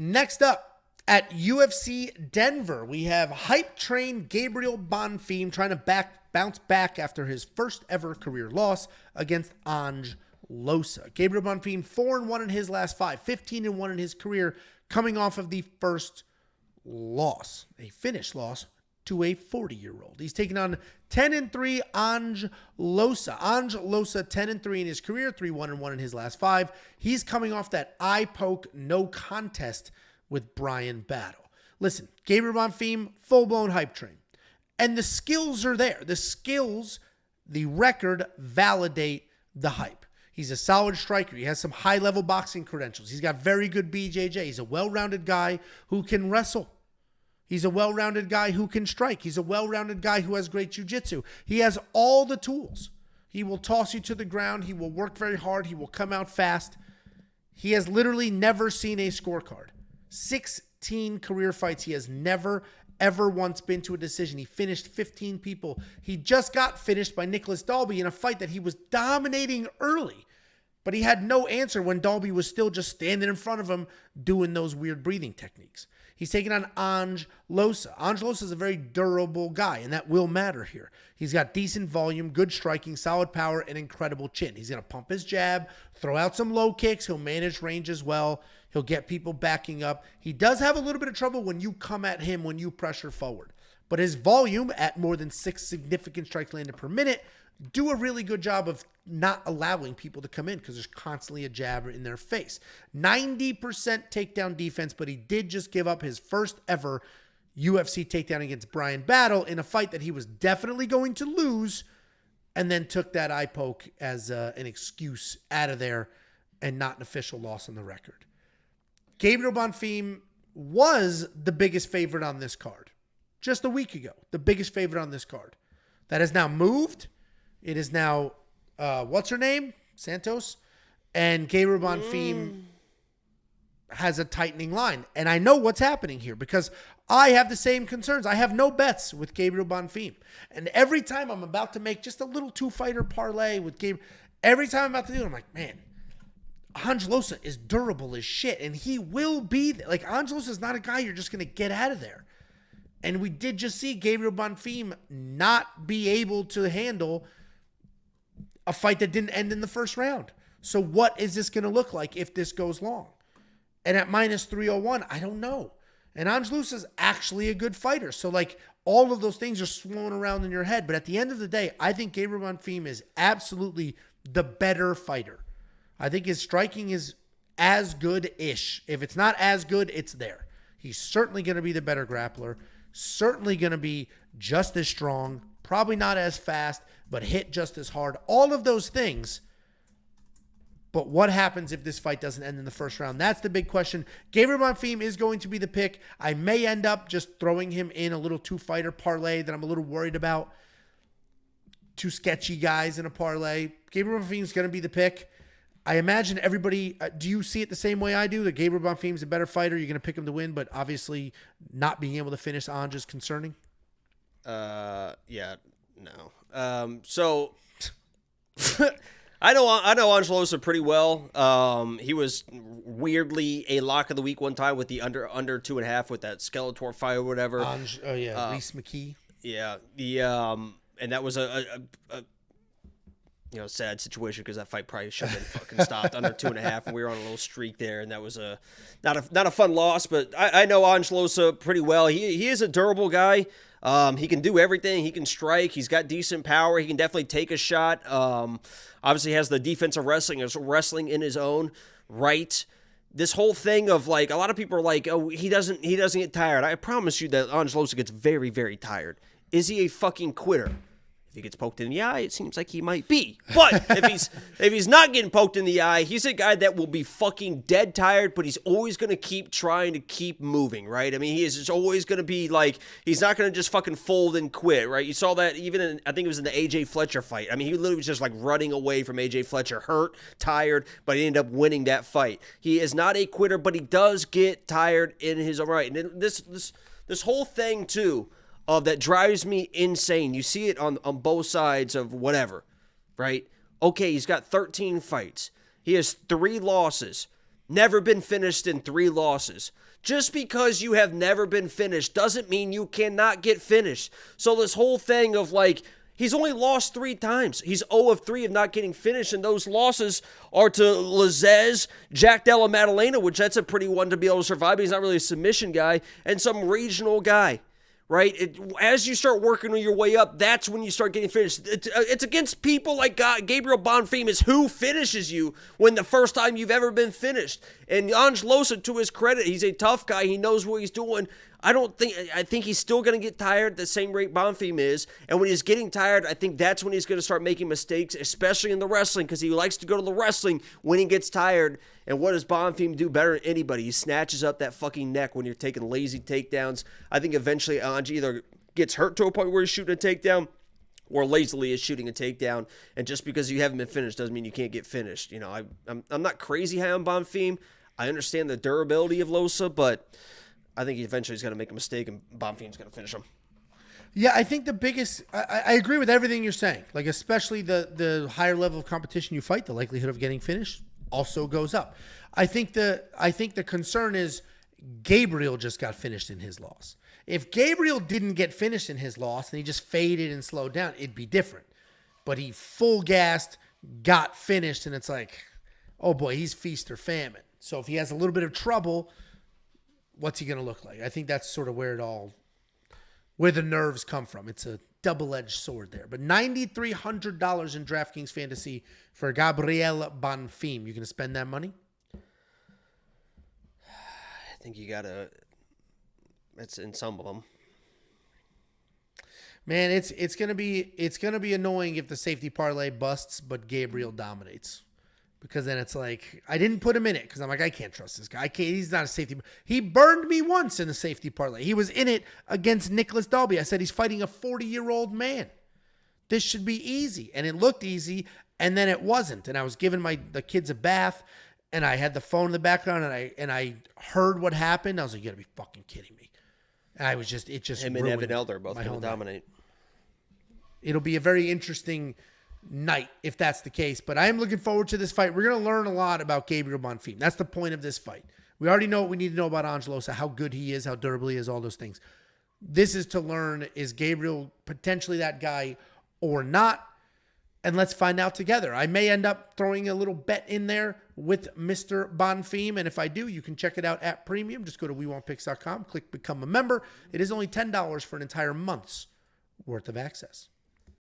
Next up, at UFC Denver, we have hype train Gabriel Bonfim trying to bounce back after his first ever career loss against Ange Loosa. Gabriel Bonfim 4-1 in his last 5, 15-1 in his career, coming off of the first loss, a finished loss to a 40-year-old. He's taking on 10-3 Ange Loosa. Ange Loosa 10-3 in his career, 3-1 in his last 5. He's coming off that eye poke no contest with Bryan Battle. Listen, Gabriel Bonfim, full-blown hype train. And the skills are there. The skills, the record, validate the hype. He's a solid striker. He has some high-level boxing credentials. He's got very good BJJ. He's a well-rounded guy who can wrestle. He's a well-rounded guy who can strike. He's a well-rounded guy who has great jiu-jitsu. He has all the tools. He will toss you to the ground. He will work very hard. He will come out fast. He has literally never seen a scorecard. 16 career fights. He has never, ever once been to a decision. He finished 15 people. He just got finished by Nicholas Dalby in a fight that he was dominating early. But he had no answer when Dalby was still just standing in front of him doing those weird breathing techniques. He's taking on Ange Loosa. Ange Loosa is a very durable guy, and that will matter here. He's got decent volume, good striking, solid power, and incredible chin. He's going to pump his jab, throw out some low kicks. He'll manage range as well. He'll get people backing up. He does have a little bit of trouble when you come at him, when you pressure forward. But his volume at more than 6 significant strikes landed per minute do a really good job of not allowing people to come in because there's constantly a jab in their face. 90% takedown defense, but he did just give up his first ever UFC takedown against Bryan Battle in a fight that he was definitely going to lose, and then took that eye poke as an excuse out of there and not an official loss on the record. Gabriel Bonfim was the biggest favorite on this card just a week ago, the biggest favorite on this card. That has now moved. It is now, what's her name? Santos. And Gabriel Bonfim has a tightening line. And I know what's happening here because I have the same concerns. I have no bets with Gabriel Bonfim. And every time I'm about to make just a little two-fighter parlay with Gabriel, every time I'm about to do it, I'm like, man, Ange Loosa is durable as shit. And he will be there. Like, Ange Loosa is not a guy you're just going to get out of there. And we did just see Gabriel Bonfim not be able to handle a fight that didn't end in the first round. So what is this going to look like if this goes long? And at minus 301, I don't know. And Ange Loosa is actually a good fighter. So like all of those things are swirling around in your head. But at the end of the day, I think Gabriel Bonfim is absolutely the better fighter. I think his striking is as good-ish. If it's not as good, it's there. He's certainly going to be the better grappler. Certainly going to be just as strong. Probably not as fast, but hit just as hard. All of those things. But what happens if this fight doesn't end in the first round? That's the big question. Gabriel Bonfim is going to be the pick. I may end up just throwing him in a little two-fighter parlay that I'm a little worried about. Two sketchy guys in a parlay. Gabriel Bonfim is going to be the pick. I imagine everybody, do you see it the same way I do? That Gabriel Bonfim is a better fighter. You're going to pick him to win, but obviously not being able to finish Ange is concerning. Yeah, no. So I know Ange Loosa pretty well. He was weirdly a lock of the week one time with the under 2.5 with that Skeletor fight or whatever. Ange, oh yeah, Reese McKee. Yeah, and that was a sad situation because that fight probably should have been fucking stopped under 2.5, and we were on a little streak there, and that was not a fun loss. But I know Ange Loosa pretty well. He is a durable guy. He can do everything. He can strike. He's got decent power. He can definitely take a shot. Obviously has the defensive wrestling in his own right. This whole thing of like, a lot of people are like, oh, he doesn't get tired. I promise you that Ange Loosa gets very, very tired. Is he a fucking quitter? If he gets poked in the eye, it seems like he might be. But if he's not getting poked in the eye, he's a guy that will be fucking dead tired, but he's always going to keep trying to keep moving, right? I mean, he is just always going to be like, he's not going to just fucking fold and quit, right? You saw that even in, I think it was in the AJ Fletcher fight. I mean, he literally was just like running away from AJ Fletcher, hurt, tired, but he ended up winning that fight. He is not a quitter, but he does get tired in his own right. And this whole thing, too, that drives me insane. You see it on both sides of whatever, right? Okay, he's got 13 fights. He has 3 losses. never been finished in 3 losses. Just because you have never been finished doesn't mean you cannot get finished. So this whole thing of like, he's only lost 3 times. He's 0 of 3 of not getting finished, and those losses are to Lazez, Jack Della Maddalena, which that's a pretty one to be able to survive, but he's not really a submission guy, and some regional guy. Right? As you start working your way up, that's when you start getting finished. It's against people like Gabriel Bonfim is who finishes you when the first time you've ever been finished. And Ange Loosa, to his credit, he's a tough guy. He knows what he's doing. I think he's still going to get tired at the same rate Bonfim is. And when he's getting tired, I think that's when he's going to start making mistakes, especially in the wrestling, because he likes to go to the wrestling when he gets tired. And what does Bonfim do better than anybody? He snatches up that fucking neck when you're taking lazy takedowns. I think eventually Ange either gets hurt to a point where he's shooting a takedown or lazily is shooting a takedown. And just because you haven't been finished doesn't mean you can't get finished. You know, I'm not crazy high on Bonfim. I understand the durability of Loosa, but I think he eventually is going to make a mistake and Bonfim's going to finish him. Yeah, I think the biggest, I agree with everything you're saying. Like, especially the higher level of competition you fight, the likelihood of getting finished also goes up. I think the concern is Gabriel just got finished in his loss. If Gabriel didn't get finished in his loss and he just faded and slowed down, it'd be different. But he full gassed, got finished, and it's like, oh boy, he's feast or famine. So if he has a little bit of trouble, what's he going to look like? I think that's sort of where the nerves come from. It's a double-edged sword there. But $9,300 in DraftKings Fantasy for Gabriel Bonfim. You going to spend that money? I think you got to. It's in some of them. Man, it's going to be annoying if the safety parlay busts, but Gabriel dominates. Because then it's like, I didn't put him in it because I'm like, I can't trust this guy. He's not a safety. He burned me once in the safety parlay. He was in it against Nicholas Dalby. I said he's fighting a 40-year-old man. This should be easy. And it looked easy, and then it wasn't. And I was giving the kids a bath, and I had the phone in the background, and I heard what happened. I was like, you got to be fucking kidding me. And I was just, it just him and Evan Elder both going to dominate. It'll be a very interesting night if that's the case, but I am looking forward to this fight. We're going to learn a lot about Gabriel Bonfim. That's the point of this fight. We already know what we need to know about Ange Loosa, how good he is, how durable he is, all those things. This is to learn, is Gabriel potentially that guy or not? And let's find out together. I may end up throwing a little bet in there with Mr. Bonfim, and if I do, you can check it out at Premium. Just go to WeWantPicks.com, click Become a Member. It is only $10 for an entire month's worth of access.